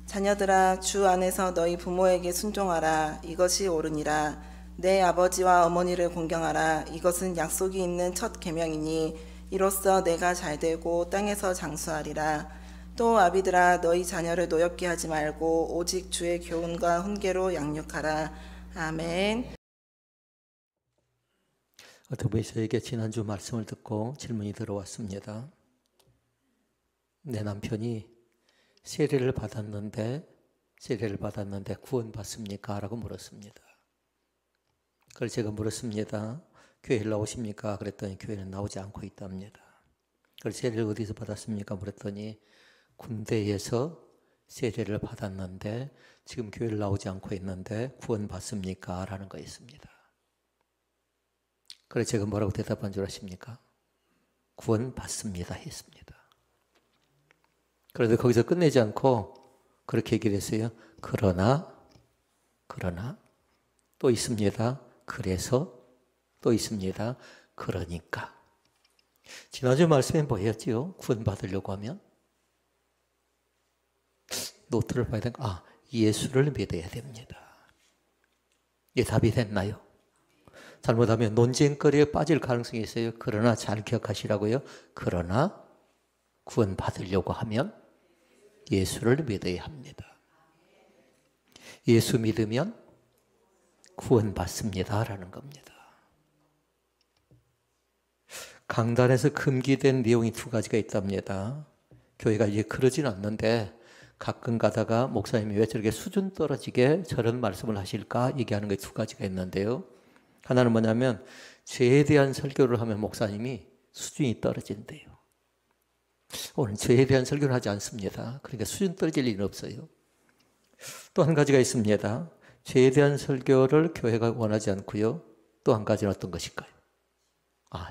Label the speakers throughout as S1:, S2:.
S1: 자녀들아, 주 안에서 너희 부모에게 순종하라. 이것이 옳으니라. 내 아버지와 어머니를 공경하라. 이것은 약속이 있는 첫 계명이니 이로써 내가 잘되고 땅에서 장수하리라. 또 아비들아, 너희 자녀를 노엽게 하지 말고 오직 주의 교훈과 훈계로 양육하라. 아멘.
S2: 어떤 분이 저에게 지난주 말씀을 듣고 질문이 들어왔습니다. 내 남편이 세례를 받았는데 구원받습니까? 라고 물었습니다. 그래서 제가 물었습니다. 교회를 나오십니까? 그랬더니 교회는 나오지 않고 있답니다. 그래서 세례를 어디서 받았습니까? 물었더니 군대에서 세례를 받았는데 지금 교회를 나오지 않고 있는데 구원받습니까? 라는 거였습니다. 그래서 제가 뭐라고 대답한 줄 아십니까? 구원받습니다 했습니다. 그런데 거기서 끝내지 않고 그렇게 얘기를 했어요. 그러나 또 있습니다. 그래서 또 있습니다. 그러니까. 지난주 말씀에 뭐였지요? 구원받으려고 하면 노트를 봐야 되니까 예수를 믿어야 됩니다. 이게 답이 됐나요? 잘못하면 논쟁거리에 빠질 가능성이 있어요. 그러나 잘 기억하시라고요. 그러나 구원받으려고 하면 예수를 믿어야 합니다. 예수 믿으면 구원받습니다라는 겁니다. 강단에서 금기된 내용이 두 가지가 있답니다. 교회가 이제 그러진 않는데 가끔 가다가 목사님이 왜 저렇게 수준 떨어지게 저런 말씀을 하실까 얘기하는 게 두 가지가 있는데요. 하나는 뭐냐면 죄에 대한 설교를 하면 목사님이 수준이 떨어진대요. 오늘 죄에 대한 설교를 하지 않습니다. 그러니까 수준 떨어질 일은 없어요. 또 한 가지가 있습니다. 죄에 대한 설교를 교회가 원하지 않고요. 또 한 가지는 어떤 것일까요?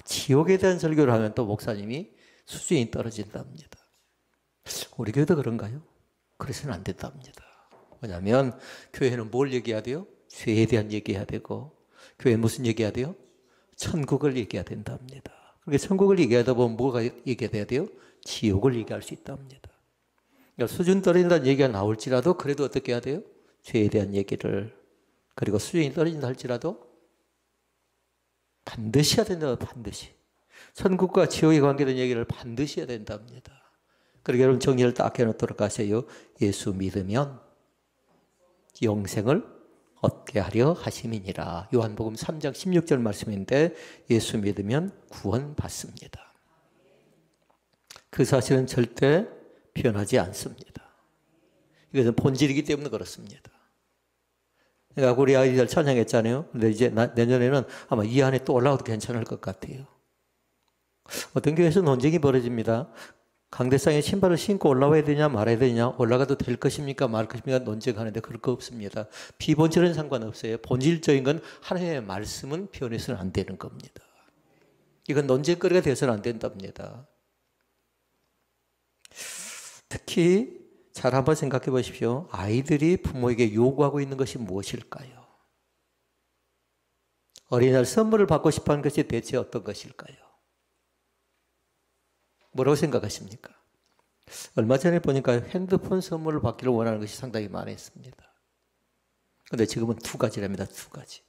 S2: 지옥에 대한 설교를 하면 또 목사님이 수준이 떨어진답니다. 우리 교회도 그런가요? 그래서는 안 된답니다. 왜냐하면 교회는 뭘 얘기해야 돼요? 죄에 대한 얘기해야 되고 교회는 무슨 얘기해야 돼요? 천국을 얘기해야 된답니다. 그러니까 천국을 얘기하다 보면 뭐가 얘기해야 돼요? 지옥을 얘기할 수 있답니다. 그러니까 수준 떨어진다는 얘기가 나올지라도 그래도 어떻게 해야 돼요? 죄에 대한 얘기를. 그리고 수준이 떨어진다 할지라도 반드시 해야 된다. 반드시. 천국과 지옥에 관계된 얘기를 반드시 해야 된답니다. 그러니까 여러분 정리를 딱 해놓도록 하세요. 예수 믿으면 영생을 얻게 하려 하심이니라. 요한복음 3장 16절 말씀인데 예수 믿으면 구원받습니다. 그 사실은 절대 변하지 않습니다. 이것은 본질이기 때문에 그렇습니다. 그러니까 우리 아이들 찬양했잖아요. 근데 이제 내년에는 아마 이 안에 또 올라가도 괜찮을 것 같아요. 어떤 교회에서 논쟁이 벌어집니다. 강대상에 신발을 신고 올라와야 되냐 말아야 되냐, 올라가도 될 것입니까 말 것입니까 논쟁하는데 그럴 거 없습니다. 비본질은 상관없어요. 본질적인 건 하나님의 말씀은 변해서는 안 되는 겁니다. 이건 논쟁거리가 되어서는 안 된답니다. 특히 잘 한번 생각해 보십시오. 아이들이 부모에게 요구하고 있는 것이 무엇일까요? 어린이날 선물을 받고 싶어하는 것이 대체 어떤 것일까요? 뭐라고 생각하십니까? 얼마 전에 보니까 핸드폰 선물을 받기를 원하는 것이 상당히 많았습니다. 그런데 지금은 두 가지랍니다. 두 가지.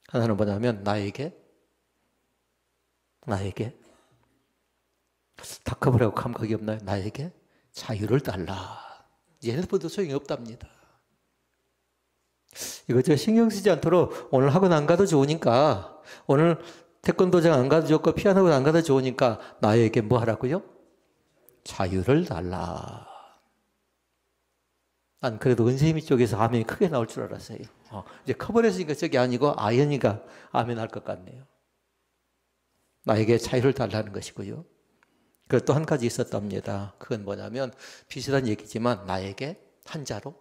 S2: 하나는 뭐냐면 나에게 다커버라고 감각이 없나요? 나에게 자유를 달라. 이제 핸드폰도 소용이 없답니다. 이거 저 신경 쓰지 않도록 오늘 학원 안 가도 좋으니까, 오늘 태권도장 안 가도 좋고 피아노 안 가도 좋으니까 나에게 뭐 하라고요? 자유를 달라. 난 그래도 은세미 쪽에서 아멘이 크게 나올 줄 알았어요. 이제 커버렸으니까 저게 아니고 아연이가 아멘 할 것 같네요. 나에게 자유를 달라는 것이고요. 그리고 또 한 가지 있었답니다. 그건 뭐냐면 비슷한 얘기지만 나에게 한자로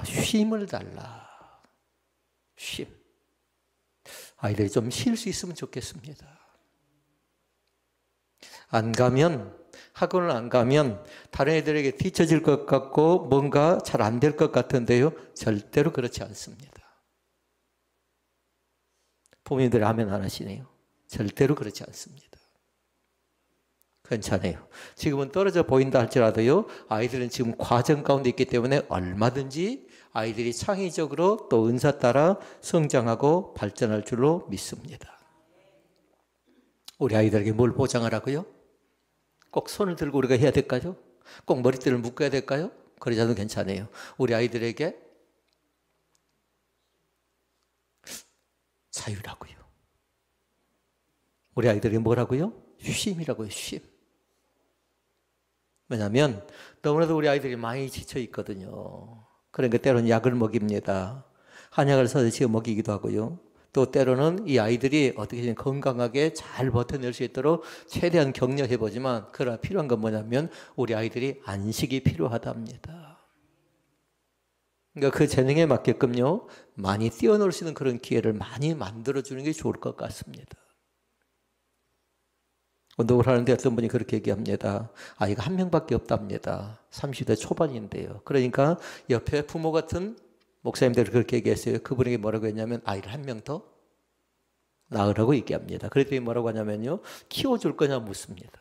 S2: 쉼을 달라. 쉼. 아이들이 좀 쉴 수 있으면 좋겠습니다. 학원을 안 가면 다른 애들에게 뒤처질 것 같고 뭔가 잘 안 될 것 같은데요. 절대로 그렇지 않습니다. 부모님들이 아멘 안 하시네요. 절대로 그렇지 않습니다. 괜찮아요. 지금은 떨어져 보인다 할지라도요, 아이들은 지금 과정 가운데 있기 때문에 얼마든지 아이들이 창의적으로 또 은사 따라 성장하고 발전할 줄로 믿습니다. 우리 아이들에게 뭘 보장하라고요? 꼭 손을 들고 우리가 해야 될까요? 꼭 머리띠를 묶어야 될까요? 그러지 않아도 괜찮아요. 우리 아이들에게 자유라고요. 우리 아이들에게 뭐라고요? 쉼이라고요. 쉼. 왜냐하면 너무나도 우리 아이들이 많이 지쳐 있거든요. 그러니까 때로는 약을 먹입니다. 한약을 사서 지어 먹이기도 하고요. 또 때로는 이 아이들이 어떻게든 건강하게 잘 버텨낼 수 있도록 최대한 격려해보지만 그러나 필요한 건 뭐냐면 우리 아이들이 안식이 필요하답니다. 그러니까 그 재능에 맞게끔요, 많이 뛰어놀 수 있는 그런 기회를 많이 만들어주는 게 좋을 것 같습니다. 운동을 하는데 어떤 분이 그렇게 얘기합니다. 아이가 한 명밖에 없답니다. 30대 초반인데요. 그러니까 옆에 부모 같은 목사님들이 그렇게 얘기했어요. 그분에게 뭐라고 했냐면 아이를 한 명 더 낳으라고 얘기합니다. 그랬더니 뭐라고 하냐면요, 키워줄 거냐 묻습니다.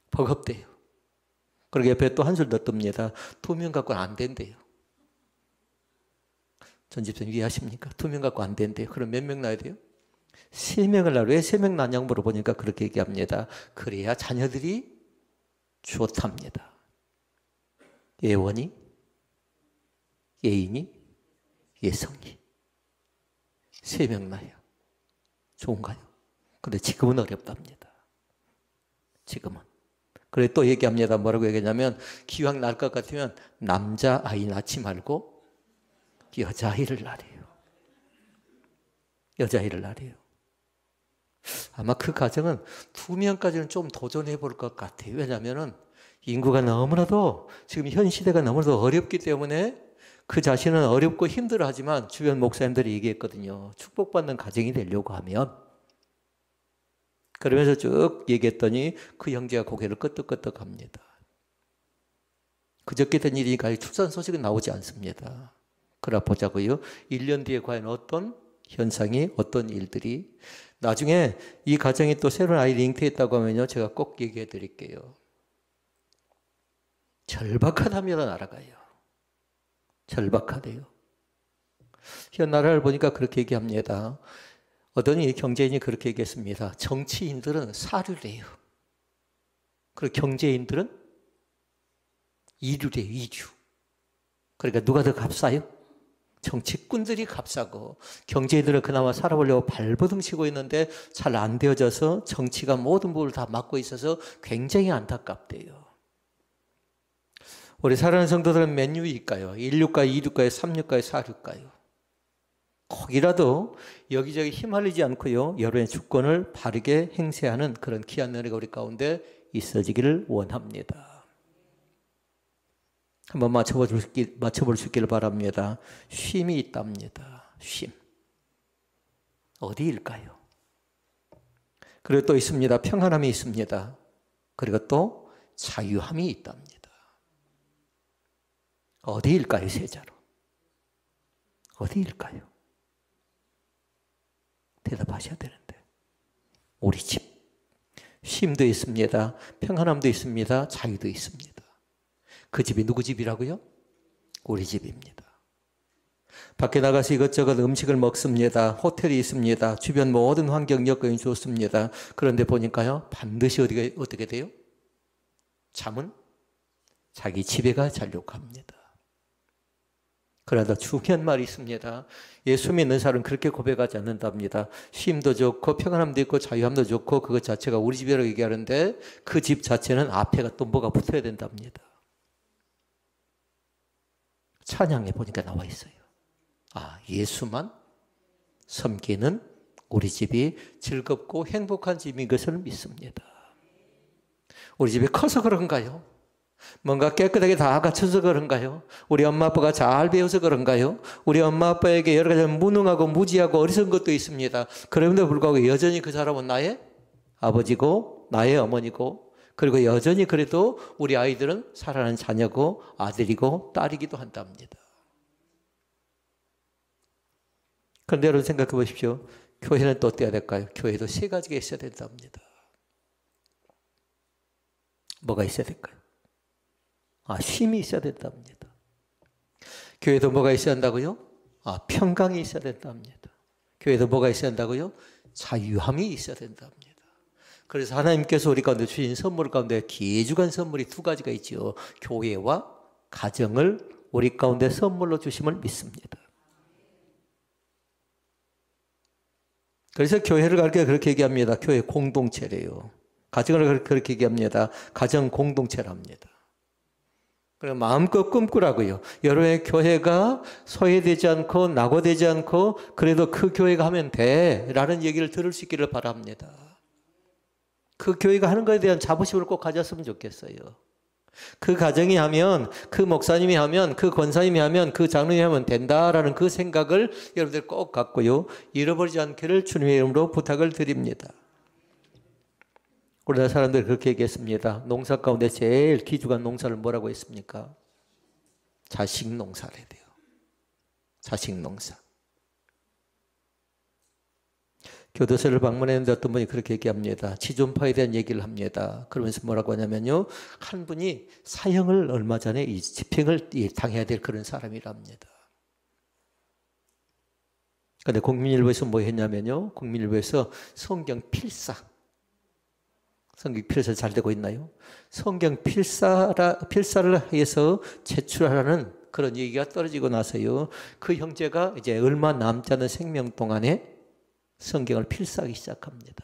S2: 버겁대요. 그리고 옆에 또 한술 더 뜹니다. 2명 갖고는 안 된대요. 전 집사님 이해하십니까? 2명 갖고 안 된대요. 그럼 몇 명 낳아야 돼요? 3명을 낳아. 왜 3명 낳냐고 물어보니까 그렇게 얘기합니다. 그래야 자녀들이 좋답니다. 예원이, 예인이, 예성이 3명 낳아요. 좋은가요? 근데 지금은 어렵답니다. 지금은. 그래 또 얘기합니다. 뭐라고 얘기하냐면 기왕 낳을 것 같으면 남자아이 낳지 말고 여자아이를 낳으래요. 여자아이를 낳으래요. 아마 그 가정은 2명까지는 좀 도전해 볼 것 같아요. 왜냐하면 인구가 너무나도 지금 현 시대가 너무나도 어렵기 때문에 그 자신은 어렵고 힘들어하지만 주변 목사님들이 얘기했거든요. 축복받는 가정이 되려고 하면. 그러면서 쭉 얘기했더니 그 형제가 고개를 끄덕끄덕 합니다. 그저께 된 일이니까 출산 소식은 나오지 않습니다. 그러나 보자고요. 1년 뒤에 과연 어떤 현상이, 어떤 일들이. 나중에 이 가정이 또 새로운 아이를 잉태했다고 하면요, 제가 꼭 얘기해 드릴게요. 절박하다면 알아가요. 절박하대요. 현 나라를 보니까 그렇게 얘기합니다. 어떤 경제인이 그렇게 얘기했습니다. 정치인들은 사류래요. 그리고 경제인들은 이류래요. 이류. 그러니까 누가 더 값싸요? 정치꾼들이 값싸고 경제인들은 그나마 살아보려고 발버둥 치고 있는데 잘 안 되어져서 정치가 모든 부분을 다 맡고 있어서 굉장히 안타깝대요. 우리 사랑하는 성도들은 몇 류일까요? 1류가요, 2류가요, 3류가요, 4류가요? 혹이라도 여기저기 휘말리지 않고요, 여러분의 주권을 바르게 행세하는 그런 귀한 은혜가 우리 가운데 있어지기를 원합니다. 한번 맞춰볼 수 있기를 바랍니다. 쉼이 있답니다. 쉼. 어디일까요? 그리고 또 있습니다. 평안함이 있습니다. 그리고 또 자유함이 있답니다. 어디일까요? 세자로. 어디일까요? 대답하셔야 되는데. 우리 집. 쉼도 있습니다. 평안함도 있습니다. 자유도 있습니다. 그 집이 누구 집이라고요? 우리 집입니다. 밖에 나가서 이것저것 음식을 먹습니다. 호텔이 있습니다. 주변 모든 환경 여건이 좋습니다. 그런데 보니까요, 반드시 어떻게 돼요? 잠은 자기 집에 가 자려고 합니다. 그러나 중요한 말이 있습니다. 예수 믿는 사람은 그렇게 고백하지 않는답니다. 쉼도 좋고 평안함도 있고 자유함도 좋고 그것 자체가 우리 집이라고 얘기하는데 그 집 자체는 앞에가 또 뭐가 붙어야 된답니다. 찬양에 보니까 나와 있어요. 아, 예수만 섬기는 우리 집이 즐겁고 행복한 집인 것을 믿습니다. 우리 집이 커서 그런가요? 뭔가 깨끗하게 다 갖춰서 그런가요? 우리 엄마 아빠가 잘 배워서 그런가요? 우리 엄마 아빠에게 여러 가지 무능하고 무지하고 어리석은 것도 있습니다. 그럼에도 불구하고 여전히 그 사람은 나의 아버지고 나의 어머니고 그리고 여전히 그래도 우리 아이들은 사랑하는 자녀고 아들이고 딸이기도 한답니다. 그런데 여러분 생각해 보십시오. 교회는 또 어때야 될까요? 교회도 3가지가 있어야 된답니다. 뭐가 있어야 될까요? 쉼이 있어야 된답니다. 교회도 뭐가 있어야 한다고요? 평강이 있어야 된답니다. 교회도 뭐가 있어야 한다고요? 자유함이 있어야 된답니다. 그래서 하나님께서 우리 가운데 주신 선물 가운데 귀중한 선물이 두 가지가 있죠. 교회와 가정을 우리 가운데 선물로 주심을 믿습니다. 그래서 교회를 가르쳐 그렇게 얘기합니다. 교회 공동체래요. 가정을 그렇게 얘기합니다. 가정 공동체랍니다. 그럼 마음껏 꿈꾸라고요. 여러분의 교회가 소외되지 않고 낙오되지 않고 그래도 그 교회가 하면 돼 라는 얘기를 들을 수 있기를 바랍니다. 그 교회가 하는 것에 대한 자부심을 꼭 가졌으면 좋겠어요. 그 가정이 하면, 그 목사님이 하면, 그 권사님이 하면, 그 장로님이 하면 된다라는 그 생각을 여러분들 꼭 갖고요. 잃어버리지 않기를 주님의 이름으로 부탁을 드립니다. 우리나라 사람들이 그렇게 얘기했습니다. 농사 가운데 제일 귀중한 농사를 뭐라고 했습니까? 자식 농사를 해야 돼요. 자식 농사. 교도소를 방문했는데 어떤 분이 그렇게 얘기합니다. 지존파에 대한 얘기를 합니다. 그러면서 뭐라고 하냐면요. 한 분이 사형을 얼마 전에 집행을 당해야 될 그런 사람이랍니다. 그런데 국민일보에서 뭐 했냐면요. 국민일보에서 성경 필사. 성경 필사 잘 되고 있나요? 성경 필사를 해서 제출하라는 그런 얘기가 떨어지고 나서요. 그 형제가 이제 얼마 남지 않은 생명 동안에 성경을 필사하기 시작합니다.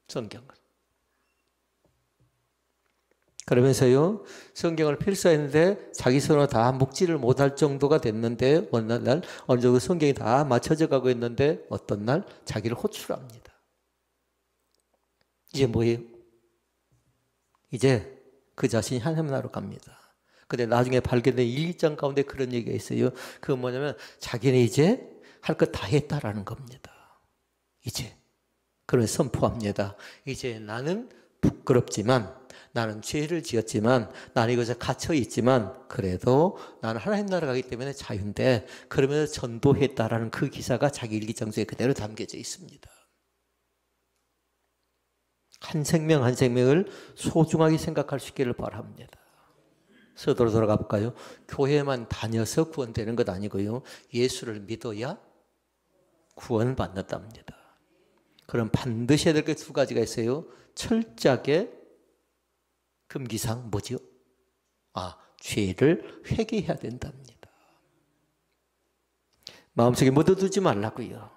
S2: 성경을. 그러면서요. 성경을 필사했는데 자기 손으로 다 묵지를 못할 정도가 됐는데 어느 날 어느 정도 성경이 다 맞춰져 가고 있는데 어떤 날 자기를 호출합니다. 이제 뭐예요? 이제 그 자신이 하나님 나라로 갑니다. 근데 나중에 발견된 1장 가운데 그런 얘기가 있어요. 그건 뭐냐면 자기는 이제 할 것 다 했다라는 겁니다. 이제. 그러면서 선포합니다. 이제 나는 부끄럽지만 나는 죄를 지었지만 나는 이것에 갇혀 있지만 그래도 나는 하나님 나라 가기 때문에 자유인데 그러면서 전도했다라는 그 기사가 자기 일기장서에 그대로 담겨져 있습니다. 한 생명 한 생명을 소중하게 생각할 수 있기를 바랍니다. 서도로 돌아가 볼까요? 교회만 다녀서 구원되는 것 아니고요. 예수를 믿어야 구원받는답니다. 그럼 반드시 해야 될 게 두 가지가 있어요. 철저하게 금기상 뭐죠? 죄를 회개해야 된답니다. 마음속에 묻어두지 말라고요.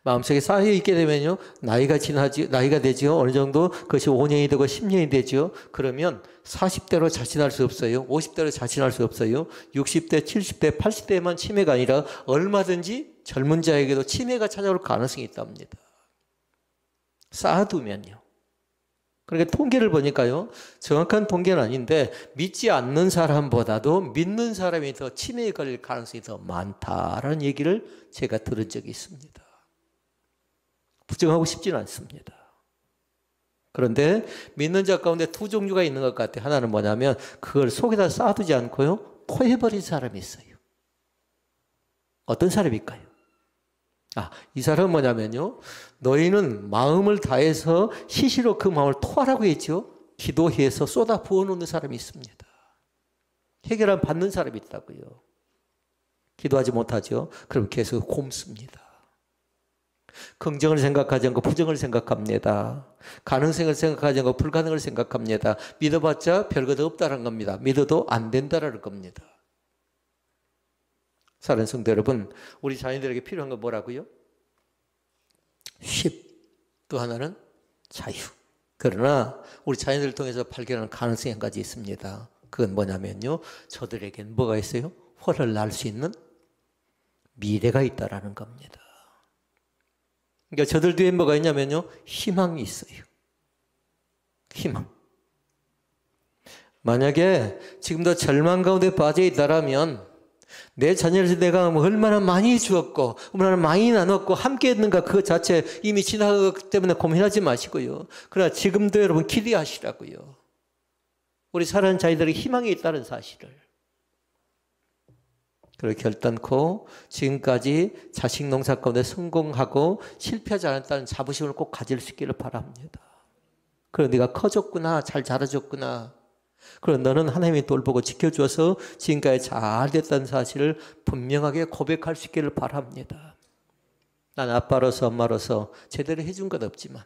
S2: 마음속에 쌓여 있게 되면요. 나이가 되지요. 어느 정도 그것이 5년이 되고 10년이 되죠. 그러면 40대로 자신할 수 없어요. 50대로 자신할 수 없어요. 60대, 70대, 80대만 치매가 아니라 얼마든지 젊은 자에게도 치매가 찾아올 가능성이 있답니다. 쌓아두면요. 그러니까 통계를 보니까요. 정확한 통계는 아닌데 믿지 않는 사람보다도 믿는 사람이 더 치매에 걸릴 가능성이 더 많다라는 얘기를 제가 들은 적이 있습니다. 부정하고 싶지는 않습니다. 그런데 믿는 자 가운데 두 종류가 있는 것 같아요. 하나는 뭐냐면 그걸 속에다 쌓아두지 않고요. 토해버린 사람이 있어요. 어떤 사람일까요? 이 사람은 뭐냐면요. 너희는 마음을 다해서 시시로 그 마음을 토하라고 했죠. 기도해서 쏟아 부어놓는 사람이 있습니다. 해결함 받는 사람이 있다고요. 기도하지 못하죠. 그럼 계속 곰습니다. 긍정을 생각하지 않고 부정을 생각합니다. 가능성을 생각하지 않고 불가능을 생각합니다. 믿어봤자 별것 없다는 겁니다. 믿어도 안 된다는 겁니다. 사랑하는 성도 여러분, 우리 자녀들에게 필요한 건 뭐라고요? 쉼. 또 하나는 자유. 그러나 우리 자녀들을 통해서 발견하는 가능성이 한 가지 있습니다. 그건 뭐냐면요. 저들에겐 뭐가 있어요? 화를 날 수 있는 미래가 있다라는 겁니다. 그러니까 저들 뒤에 뭐가 있냐면요. 희망이 있어요. 희망. 만약에 지금도 절망 가운데 빠져 있다라면 내 자녀를 내가 얼마나 많이 주었고 얼마나 많이 나눴고 함께 했는가 그 자체 이미 지나가기 때문에 고민하지 마시고요. 그러나 지금도 여러분 기대하시라고요. 우리 사랑하는 자녀들에게 희망이 있다는 사실을. 그렇게 결단코 지금까지 자식 농사 가운데 성공하고 실패하지 않았다는 자부심을 꼭 가질 수 있기를 바랍니다. 그럼 네가 커졌구나. 잘 자라줬구나. 그럼 너는 하나님이 돌보고 지켜줘서 지금까지 잘 됐다는 사실을 분명하게 고백할 수 있기를 바랍니다. 난 아빠로서 엄마로서 제대로 해준 것 없지만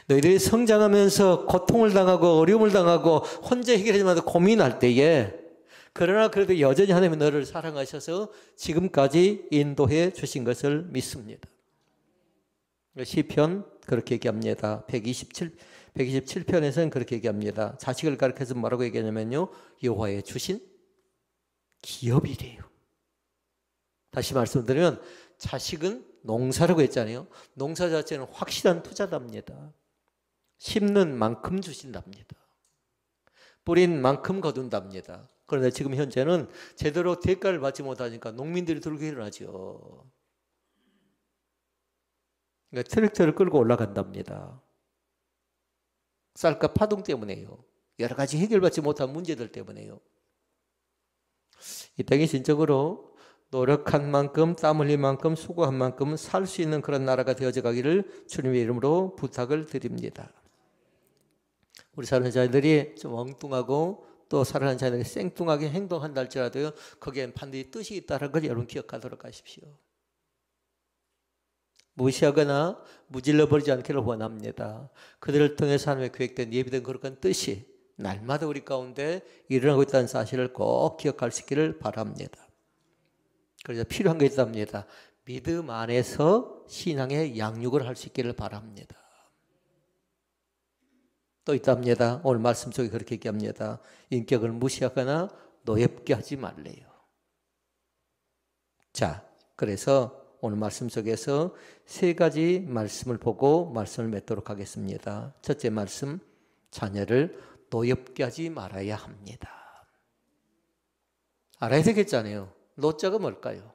S2: 너희들이 성장하면서 고통을 당하고 어려움을 당하고 혼자 해결하지 고민할 때에 그러나 그래도 여전히 하나님이 너를 사랑하셔서 지금까지 인도해 주신 것을 믿습니다. 시편 그렇게 얘기합니다. 127편에서는 그렇게 얘기합니다. 자식을 가르쳐서 뭐라고 얘기하냐면요. 여호와의 주신 기업이래요. 다시 말씀드리면 자식은 농사라고 했잖아요. 농사 자체는 확실한 투자답니다. 심는 만큼 주신답니다. 뿌린 만큼 거둔답니다. 그런데 지금 현재는 제대로 대가를 받지 못하니까 농민들이 들고 일어나죠. 그러니까 트랙터를 끌고 올라간답니다. 쌀값 파동 때문에요. 여러 가지 해결받지 못한 문제들 때문에요. 이 땅이 진정으로 노력한 만큼 땀 흘린 만큼 수고한 만큼 살 수 있는 그런 나라가 되어져 가기를 주님의 이름으로 부탁을 드립니다. 우리 사랑하는 자녀들이 좀 엉뚱하고 또 사랑하는 자녀들이 생뚱하게 행동한다 할지라도요. 거기엔 반드시 뜻이 있다는 걸 여러분 기억하도록 하십시오. 무시하거나 무질러버리지 않기를 원합니다. 그들을 통해서 하나님의 계획된 예비된 거룩한 뜻이 날마다 우리 가운데 일어나고 있다는 사실을 꼭 기억할 수 있기를 바랍니다. 그래서 필요한 게 있답니다. 믿음 안에서 신앙의 양육을 할 수 있기를 바랍니다. 또 있답니다. 오늘 말씀 속에 그렇게 얘기합니다. 인격을 무시하거나 노엽게 하지 말래요. 자, 그래서 오늘 말씀 속에서 세 가지 말씀을 보고 말씀을 맺도록 하겠습니다. 첫째 말씀, 자녀를 노엽게 하지 말아야 합니다. 알아야 되겠잖아요. 노자가 뭘까요?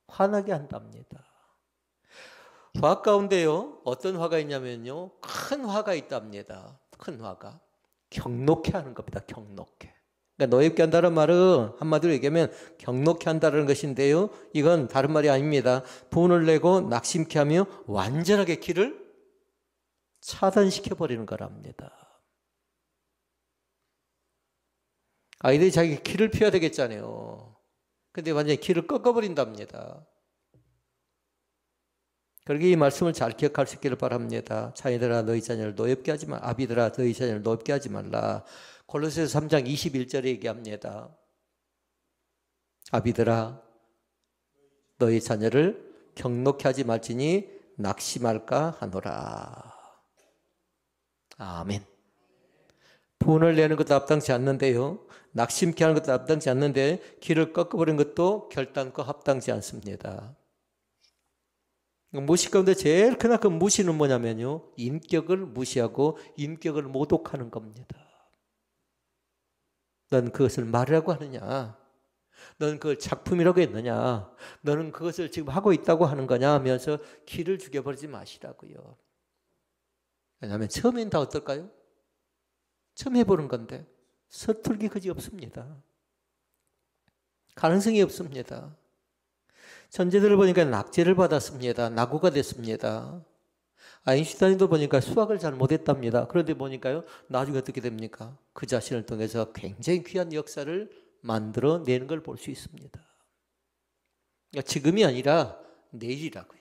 S2: 화나게 한답니다. 화 가운데요. 어떤 화가 있냐면요. 큰 화가 있답니다. 큰 화가. 경록해 하는 겁니다. 경록해. 그러니까 노엽게 한다는 말은 한마디로 얘기하면 경록해 한다는 것인데요. 이건 다른 말이 아닙니다. 분을 내고 낙심케 하며 완전하게 길을 차단시켜버리는 거랍니다. 아이들이 자기 길을 피워야 되겠잖아요. 근데 완전히 길을 꺾어버린답니다. 그러기에 이 말씀을 잘 기억할 수 있기를 바랍니다. 자녀들아 너희 자녀를 노엽게 하지 말라. 아비들아 너희 자녀를 노엽게 하지 말라. 골로새서 3장 21절에 얘기합니다. 아비들아 너희 자녀를 경록케 하지 말지니 낙심할까 하노라. 아멘. 분을 내는 것도 합당치 않는데요. 낙심케 하는 것도 합당치 않는데 길을 꺾어버리는 것도 결단코 합당치 않습니다. 무시 가운데 제일 크나큰 무시는 뭐냐면요. 인격을 무시하고 인격을 모독하는 겁니다. 넌 그것을 말이라고 하느냐? 넌 그걸 작품이라고 했느냐? 너는 그것을 지금 하고 있다고 하는 거냐? 하면서 길을 죽여버리지 마시라고요. 왜냐하면 처음엔 다 어떨까요? 처음 해보는 건데 서툴기 그지 없습니다. 가능성이 없습니다. 천재들을 보니까 낙제를 받았습니다. 낙오가 됐습니다. 아인슈타인도 보니까 수학을 잘 못했답니다. 그런데 보니까요, 나중에 어떻게 됩니까? 그 자신을 통해서 굉장히 귀한 역사를 만들어내는 걸 볼 수 있습니다. 그러니까 지금이 아니라 내일이라고요.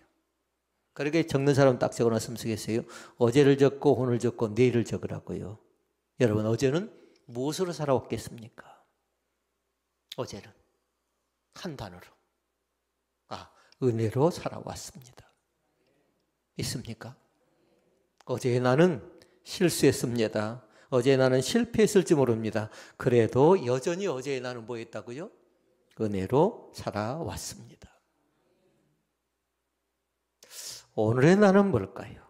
S2: 그렇게 적는 사람 딱 적어놨으면 쓰겠어요. 어제를 적고 오늘 적고 내일을 적으라고요. 여러분 어제는 무엇으로 살아왔겠습니까? 어제는 한 단어로. 은혜로 살아왔습니다. 있습니까? 어제 나는 실수했습니다. 어제 나는 실패했을지 모릅니다. 그래도 여전히 어제 나는 뭐 했다고요? 은혜로 살아왔습니다. 오늘의 나는 뭘까요?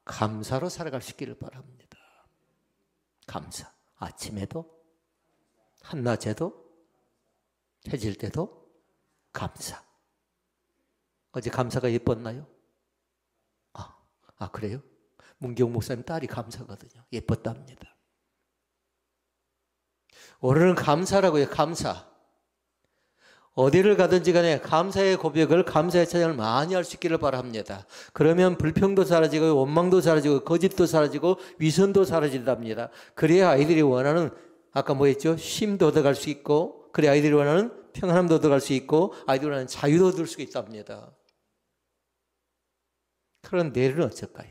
S2: 감사로 살아갈 수 있기를 바랍니다. 감사. 아침에도, 한낮에도, 해질 때도 감사. 어제 감사가 예뻤나요? 그래요? 문경 목사님 딸이 감사거든요. 예뻤답니다. 오늘은 감사라고요. 감사. 어디를 가든지 간에 감사의 고백을, 감사의 찬양을 많이 할 수 있기를 바랍니다. 그러면 불평도 사라지고 원망도 사라지고 거짓도 사라지고 위선도 사라진답니다. 그래야 아이들이 원하는, 아까 뭐 했죠? 쉼도 얻어갈 수 있고, 그래야 아이들이 원하는 평안함도 얻어갈 수 있고, 아이들이 원하는 자유도 얻을 수 있답니다. 그런 내일은 어쩔까요?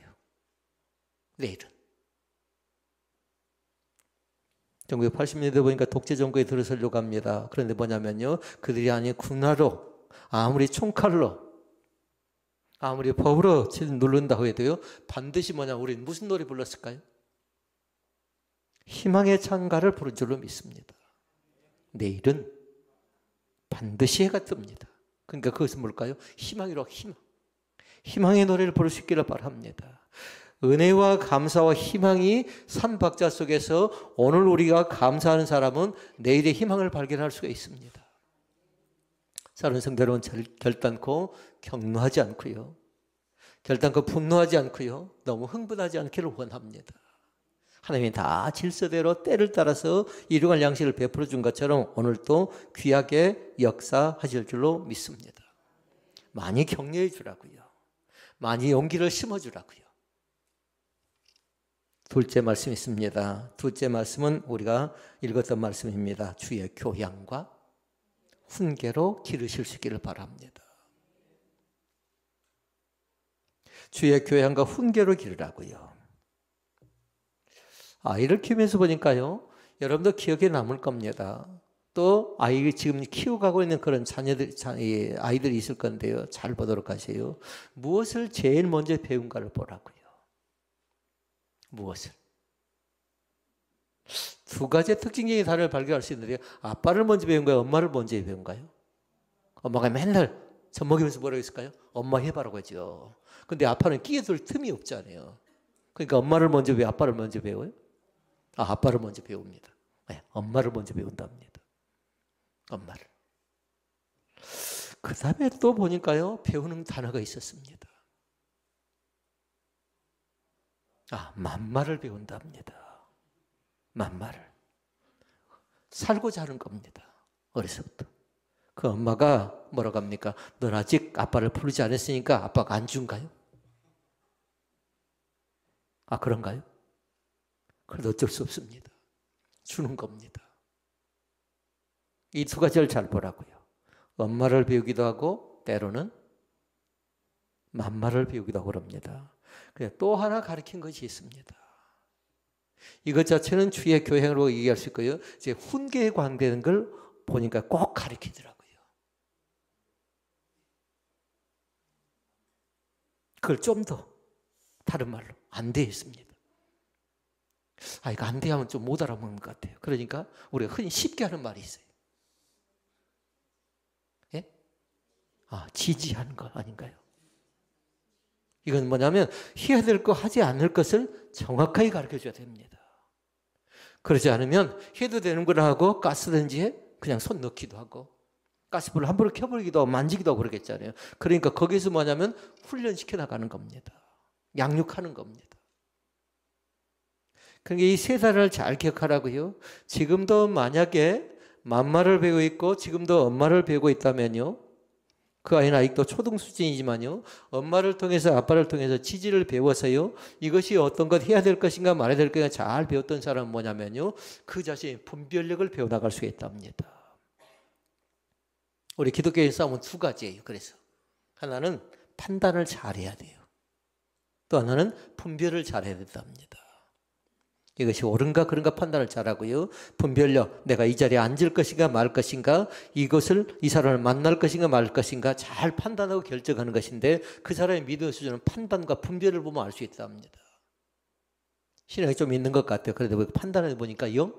S2: 내일은 1980년대 보니까 독재 정권에 들어서려고 합니다. 그런데 뭐냐면요, 그들이 아닌 군화로, 아무리 총칼로, 아무리 법으로 누른다고 해도요, 반드시 우리는 무슨 노래 불렀을까요? 희망의 찬가를 부른 줄로 믿습니다. 내일은 반드시 해가 뜹니다. 그러니까 그것은 뭘까요? 희망이라고. 희망의 노래를 부를 수 있기를 바랍니다. 은혜와 감사와 희망이 산박자 속에서 오늘 우리가 감사하는 사람은 내일의 희망을 발견할 수가 있습니다. 사랑하는 성도 여러분, 결단코 격노하지 않고요, 결단코 분노하지 않고요, 너무 흥분하지 않기를 원합니다. 하나님이 다 질서대로 때를 따라서 일용할 양식을 베풀어 준 것처럼 오늘도 귀하게 역사하실 줄로 믿습니다. 많이 격려해 주라고요, 많이 용기를 심어 주라고요. 둘째 말씀 있습니다. 둘째 말씀은 우리가 읽었던 말씀입니다. 주의 교양과 훈계로 기르실 수 있기를 바랍니다. 주의 교양과 훈계로 기르라고요. 아이를 키우면서 보니까요, 여러분도 기억에 남을 겁니다. 또 아이 지금 키워가고 있는 그런 아이들이 있을 건데요, 잘 보도록 하세요. 무엇을 제일 먼저 배운가를 보라고요. 무엇을? 두 가지의 특징적인 다름을 발견할 수 있는데요, 아빠를 먼저 배운 거예요, 엄마를 먼저 배운가요? 엄마가 맨날 젖 먹이면서 뭐라고 했을까요? 엄마 해봐라고 하죠. 근데 아빠는 끼어들 틈이 없잖아요. 그러니까 엄마를 먼저 배워, 아빠를 먼저 배워요? 아빠를 먼저 배웁니다. 네, 엄마를 먼저 배운답니다. 엄마를. 그 다음에 또 보니까요, 배우는 단어가 있었습니다. 만말을 배운답니다. 만말을. 살고자 하는 겁니다. 어려서부터. 그 엄마가 뭐라고 합니까? 넌 아직 아빠를 부르지 않았으니까 아빠가 안 준가요? 그런가요? 그래도 어쩔 수 없습니다. 주는 겁니다. 이 두 가지를 잘 보라고요. 엄마를 배우기도 하고 때로는 만말을 배우기도 하고 그럽니다. 또 하나 가르친 것이 있습니다. 이것 자체는 주의 교행으로 얘기할 수 있고요, 이제 훈계에 관계되는 걸 보니까 꼭 가르치더라고요. 그걸 좀 더 다른 말로 안 돼 있습니다. 이거 안 돼 하면 좀 못 알아먹는 것 같아요. 그러니까 우리가 흔히 쉽게 하는 말이 있어요. 예? 지지하는 거 아닌가요? 이건 뭐냐면 해야 될 거 하지 않을 것을 정확하게 가르쳐줘야 됩니다. 그러지 않으면 해도 되는 걸 하고 가스레인지에 그냥 손 넣기도 하고 가스불을 함부로 켜버리기도 하고 만지기도 하고 그러겠잖아요. 그러니까 거기서 뭐냐면 훈련시켜 나가는 겁니다. 양육하는 겁니다. 그러니까 이 세 단어를 잘 기억하라고요. 지금도 만약에 만말을 배우고 있고 지금도 엄마를 배우고 있다면요, 그 아이는 아직도 초등 수준이지만요, 엄마를 통해서 아빠를 통해서 지지를 배워서요, 이것이 어떤 것 해야 될 것인가 말아야 될 것인가 잘 배웠던 사람은 뭐냐면요, 그 자신의 분별력을 배워나갈 수가 있답니다. 우리 기독교의 싸움은 두 가지예요. 그래서 하나는 판단을 잘해야 돼요. 또 하나는 분별을 잘해야 된답니다. 이것이 옳은가 그런가 판단을 잘하고요, 분별력, 내가 이 자리에 앉을 것인가 말 것인가, 이 사람을 만날 것인가 말 것인가 잘 판단하고 결정하는 것인데, 그 사람의 믿음의 수준은 판단과 분별을 보면 알 수 있답니다. 신앙이 좀 있는 것 같아요. 그런데 판단해 보니까 영?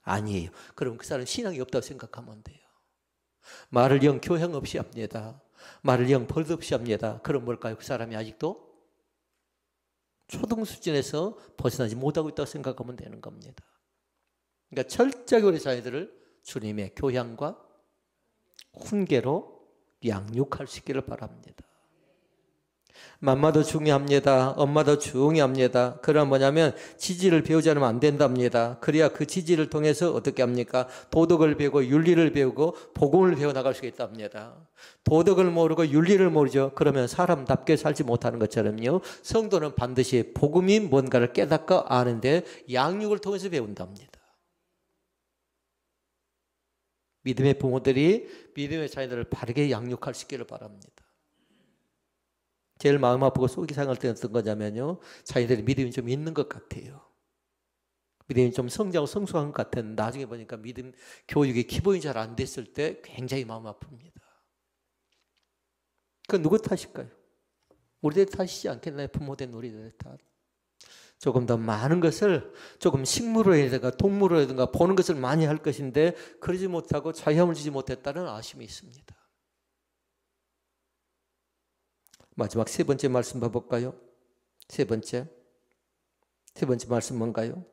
S2: 아니에요. 그럼 그 사람은 신앙이 없다고 생각하면 돼요. 말을 영 교양 없이 합니다. 말을 영 버릇없이 합니다. 그럼 뭘까요? 그 사람이 아직도 초등 수준에서 벗어나지 못하고 있다고 생각하면 되는 겁니다. 그러니까 철저하게 우리 자녀들을 주님의 교양과 훈계로 양육할 수 있기를 바랍니다. 맘마도 중요합니다. 엄마도 중요합니다. 그러나 뭐냐면 지지를 배우지 않으면 안 된답니다. 그래야 그 지지를 통해서 어떻게 합니까? 도덕을 배우고 윤리를 배우고 복음을 배워나갈 수 있답니다. 도덕을 모르고 윤리를 모르죠. 그러면 사람답게 살지 못하는 것처럼요. 성도는 반드시 복음이 뭔가를 깨닫고 아는데 양육을 통해서 배운답니다. 믿음의 부모들이 믿음의 자녀들을 바르게 양육할 수 있기를 바랍니다. 제일 마음 아프고 속이 상할 때는 어떤 거냐면요. 자기들이 믿음이 좀 있는 것 같아요. 믿음이 좀 성장하고 성숙한 것 같았는데 나중에 보니까 믿음 교육이 기본이 잘 안 됐을 때 굉장히 마음 아픕니다. 그건 누구 탓일까요? 우리들 탓이지 않겠나요? 부모된 우리들 탓. 조금 더 많은 것을 조금 식물이라든가 동물이라든가 보는 것을 많이 할 것인데 그러지 못하고 자유함을 주지 못했다는 아쉬움이 있습니다. 마지막 세 번째 말씀 봐볼까요? 세 번째 말씀 뭔가요?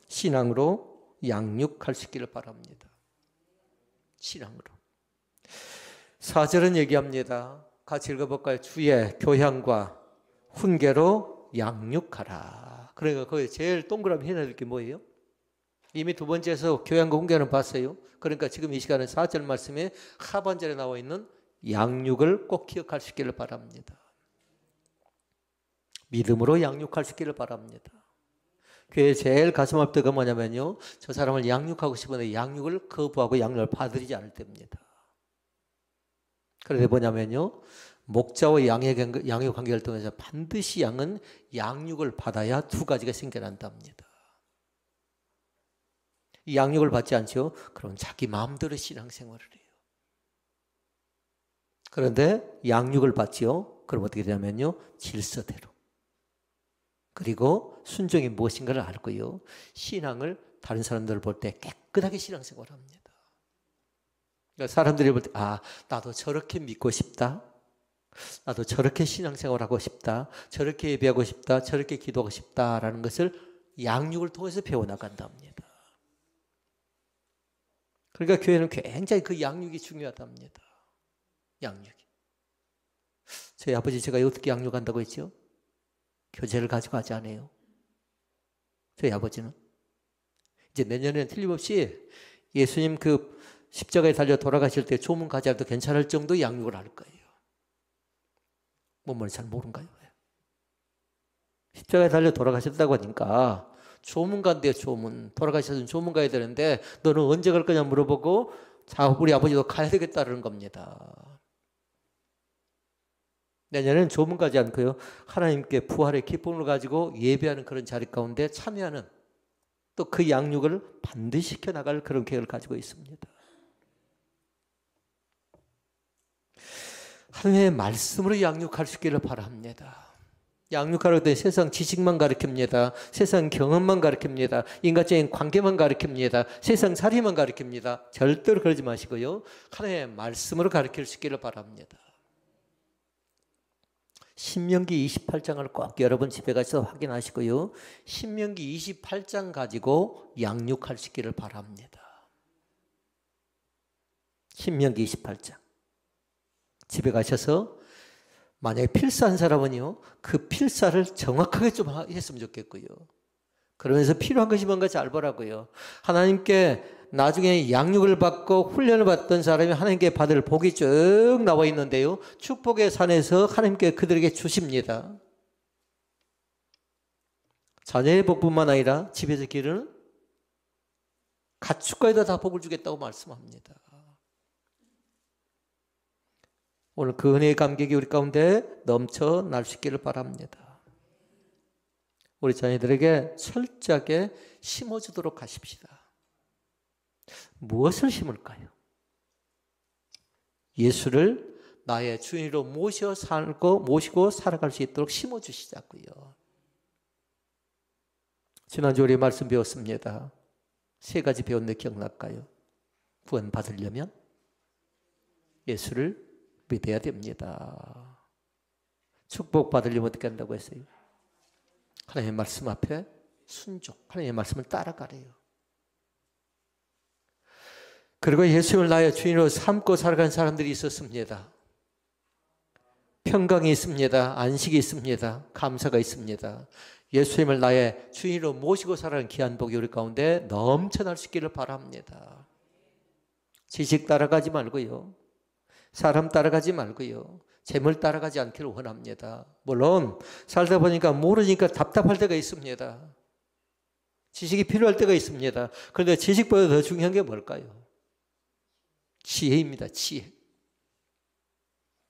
S2: 신앙으로 양육할 수 있기를 바랍니다. 신앙으로. 4절은 얘기합니다. 같이 읽어볼까요? 주의 교양과 훈계로 양육하라. 그러니까 거기 제일 동그라미 해야 될 게 뭐예요? 이미 두 번째에서 교양과 훈계는 봤어요. 그러니까 지금 이 시간에 4절 말씀에 하반절에 나와 있는 양육을 꼭 기억할 수 있기를 바랍니다. 믿음으로 양육할 수 있기를 바랍니다. 교회 제일 가슴 아픈 게 뭐냐면요. 저 사람을 양육하고 싶은데 양육을 거부하고 양육을 받으리지 않을 때입니다. 그런데 뭐냐면요. 목자와 양의 양육 관계를 통해서 반드시 양은 양육을 받아야 두 가지가 생겨난답니다. 이 양육을 받지 않죠? 그럼 자기 마음대로 신앙생활을 해요. 그런데 양육을 받지요. 그럼 어떻게 되냐면요. 질서대로. 그리고 순종이 무엇인가를 알고요. 신앙을 다른 사람들을 볼 때 깨끗하게 신앙생활을 합니다. 그러니까 사람들이 볼 때 나도 저렇게 믿고 싶다. 나도 저렇게 신앙생활하고 싶다. 저렇게 예배하고 싶다. 저렇게 기도하고 싶다라는 것을 양육을 통해서 배워나간답니다. 그러니까 교회는 굉장히 그 양육이 중요하답니다. 양육이. 저희 아버지 제가 어떻게 양육한다고 했죠? 교재를 가지고 하지 않아요. 저희 아버지는. 이제 내년에는 틀림없이 예수님 그 십자가에 달려 돌아가실 때 조문 가져도 괜찮을 정도 양육을 할 거예요. 뭔 잘 모른가요? 십자가에 달려 돌아가셨다고 하니까 조문 간대요. 조문. 돌아가셨으면 조문 가야 되는데 너는 언제 갈 거냐 물어보고 우리 아버지도 가야 되겠다는 겁니다. 내년에는 조문 가지 않고요. 하나님께 부활의 기쁨을 가지고 예배하는 그런 자리 가운데 참여하는 또 그 양육을 반드시 시켜나갈 그런 계획을 가지고 있습니다. 하나님의 말씀으로 양육할 수 있기를 바랍니다. 양육하려고 때 세상 지식만 가르칩니다. 세상 경험만 가르칩니다. 인간적인 관계만 가르칩니다. 세상 살이만 가르칩니다. 절대로 그러지 마시고요. 하나님의 말씀으로 가르칠 수 있기를 바랍니다. 신명기 28장을 꼭 여러분 집에 가서 확인하시고요. 신명기 28장 가지고 양육할 수 있기를 바랍니다. 신명기 28장. 집에 가셔서 만약에 필사한 사람은요. 그 필사를 정확하게 좀 했으면 좋겠고요. 그러면서 필요한 것이 뭔가 잘 보라고요. 하나님께 나중에 양육을 받고 훈련을 받던 사람이 하나님께 받을 복이 쭉 나와 있는데요. 축복의 산에서 하나님께 그들에게 주십니다. 자녀의 복뿐만 아니라 집에서 기르는 가축과에도 다 복을 주겠다고 말씀합니다. 오늘 그 은혜의 감격이 우리 가운데 넘쳐날 수 있기를 바랍니다. 우리 자녀들에게 철저하게 심어주도록 하십시다. 무엇을 심을까요? 예수를 나의 주인으로 모시고 살아갈 수 있도록 심어주시자고요. 지난주 우리 말씀 배웠습니다. 3가지 배웠는데 기억날까요? 구원 받으려면 예수를 믿어야 됩니다. 축복 받으려면 어떻게 한다고 했어요? 하나님의 말씀 앞에 순종, 하나님의 말씀을 따라가래요. 그리고 예수를 나의 주인으로 삼고 살아간 사람들이 있었습니다. 평강이 있습니다. 안식이 있습니다. 감사가 있습니다. 예수님을 나의 주인으로 모시고 살아가는 귀한 복이 우리 가운데 넘쳐날 수 있기를 바랍니다. 지식 따라가지 말고요. 사람 따라가지 말고요. 재물 따라가지 않기를 원합니다. 물론 살다 보니까 모르니까 답답할 때가 있습니다. 지식이 필요할 때가 있습니다. 그런데 지식보다 더 중요한 게 뭘까요? 지혜입니다. 지혜.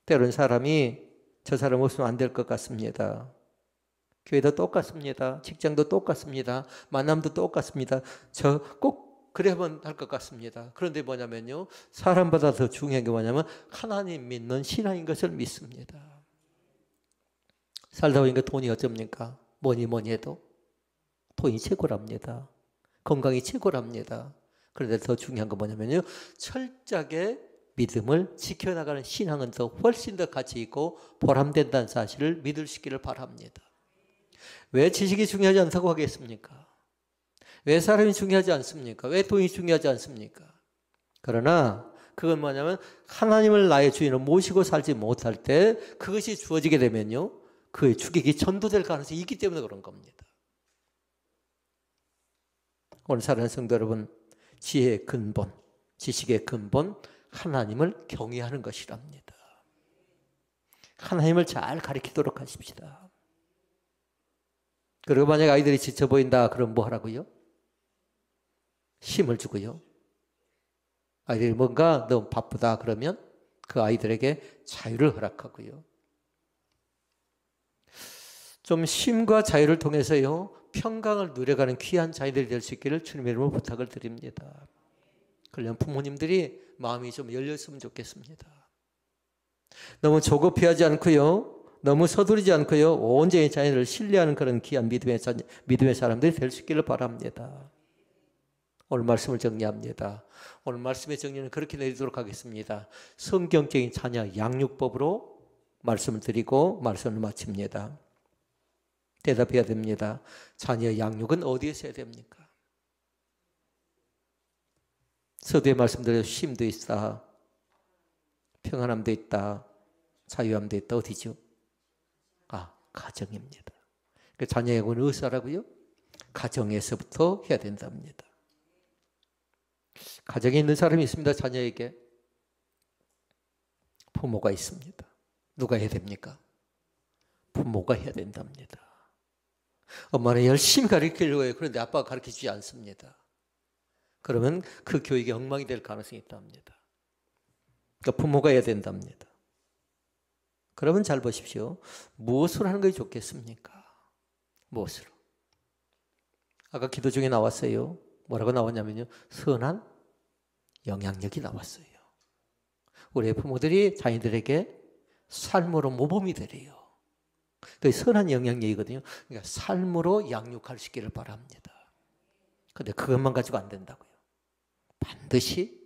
S2: 때로는 사람이 저 사람 없으면 안 될 것 같습니다. 교회도 똑같습니다. 직장도 똑같습니다. 만남도 똑같습니다. 저 꼭 그래야만 할 것 같습니다. 그런데 뭐냐면요, 사람보다 더 중요한 게 뭐냐면 하나님 믿는 신앙인 것을 믿습니다. 살다 보니까 돈이 어쩝니까? 뭐니 해도 돈이 최고랍니다. 건강이 최고랍니다. 그런데 더 중요한 건 뭐냐면요, 철저하게 믿음을 지켜나가는 신앙은 더 훨씬 더 가치 있고 보람된다는 사실을 믿을 수 있기를 바랍니다. 왜 지식이 중요하지 않다고 하겠습니까? 왜 사람이 중요하지 않습니까? 왜 돈이 중요하지 않습니까? 그러나 그건 뭐냐면 하나님을 나의 주인으로 모시고 살지 못할 때 그것이 주어지게 되면요, 그의 주객이 전도될 가능성이 있기 때문에 그런 겁니다. 오늘 사랑하는 성도 여러분, 지혜의 근본, 지식의 근본, 하나님을 경외하는 것이랍니다. 하나님을 잘 가르치도록 하십시다. 그리고 만약 아이들이 지쳐 보인다 그럼 뭐 하라고요? 힘을 주고요. 아이들이 뭔가 너무 바쁘다 그러면 그 아이들에게 자유를 허락하고요. 좀 쉼과 자유를 통해서요, 평강을 누려가는 귀한 자녀들이 될 수 있기를 주님의 이름으로 부탁을 드립니다. 그러면 부모님들이 마음이 좀 열렸으면 좋겠습니다. 너무 조급해하지 않고요, 너무 서두르지 않고요, 온전히 자녀를 신뢰하는 그런 귀한 믿음의 사람들이 될 수 있기를 바랍니다. 오늘 말씀을 정리합니다. 오늘 말씀의 정리는 그렇게 내리도록 하겠습니다. 성경적인 자녀 양육법으로 말씀을 드리고 말씀을 마칩니다. 대답해야 됩니다. 자녀 양육은 어디에서 해야 됩니까? 서두에 말씀드려 쉼도 있다, 평안함도 있다, 자유함도 있다. 어디죠? 가정입니다. 자녀 양육은 어디서 하라고요? 가정에서부터 해야 된답니다. 가정에 있는 사람이 있습니다. 자녀에게 부모가 있습니다. 누가 해야 됩니까? 부모가 해야 된답니다. 엄마는 열심히 가르치려고 해요. 그런데 아빠가 가르쳐주지 않습니다. 그러면 그 교육이 엉망이 될 가능성이 있답니다. 그러니까 부모가 해야 된답니다. 그러면 잘 보십시오. 무엇으로 하는 것이 좋겠습니까? 무엇으로? 아까 기도 중에 나왔어요. 뭐라고 나왔냐면요, 선한 영향력이 나왔어요. 우리 부모들이 자녀들에게 삶으로 모범이 되래요. 그 선한 영향력이거든요. 그러니까 삶으로 양육할 수 있기를 바랍니다. 그런데 그것만 가지고 안 된다고요. 반드시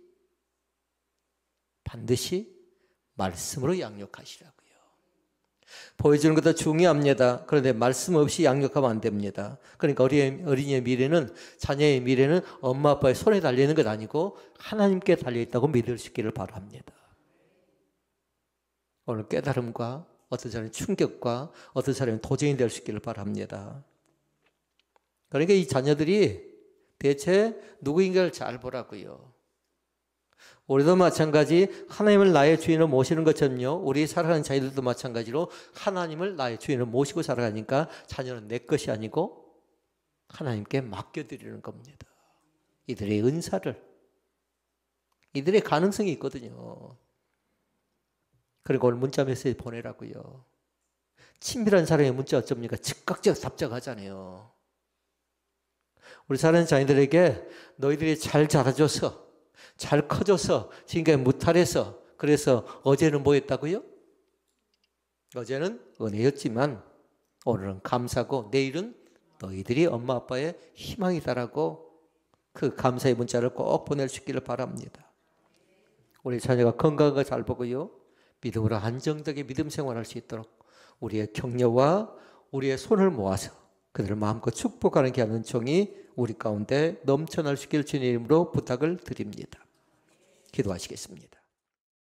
S2: 말씀으로 양육하시라고요. 보여주는 것도 중요합니다. 그런데 말씀 없이 양육하면 안 됩니다. 그러니까 어린이의 미래는, 자녀의 미래는 엄마 아빠의 손에 달려있는 것 아니고 하나님께 달려있다고 믿을 수 있기를 바랍니다. 오늘 깨달음과 어떤 사람은 충격과 어떤 사람은 도전이 될 수 있기를 바랍니다. 그러니까 이 자녀들이 대체 누구인가를 잘 보라고요. 우리도 마찬가지 하나님을 나의 주인으로 모시는 것처럼요, 우리 살아가는 자녀들도 마찬가지로 하나님을 나의 주인으로 모시고 살아가니까 자녀는 내 것이 아니고 하나님께 맡겨드리는 겁니다. 이들의 은사를, 이들의 가능성이 있거든요. 그리고 오늘 문자 메시지 보내라고요. 친밀한 사람의 문자 어쩝니까? 즉각적으로 답장하잖아요. 우리 사는 자녀들에게 너희들이 잘 자라줘서, 잘 커져서, 지금까지 무탈해서, 그래서 어제는 뭐 했다고요? 어제는 은혜였지만 오늘은 감사고 내일은 너희들이 엄마 아빠의 희망이다라고 그 감사의 문자를 꼭 보낼 수 있기를 바랍니다. 우리 자녀가 건강한 거 잘 보고요, 믿음으로 안정되게 믿음 생활할 수 있도록 우리의 격려와 우리의 손을 모아서 그들을 마음껏 축복하는 귀한 은총이 우리 가운데 넘쳐날 수 있기를 주님의 이름으로 부탁을 드립니다. 기도하시겠습니다.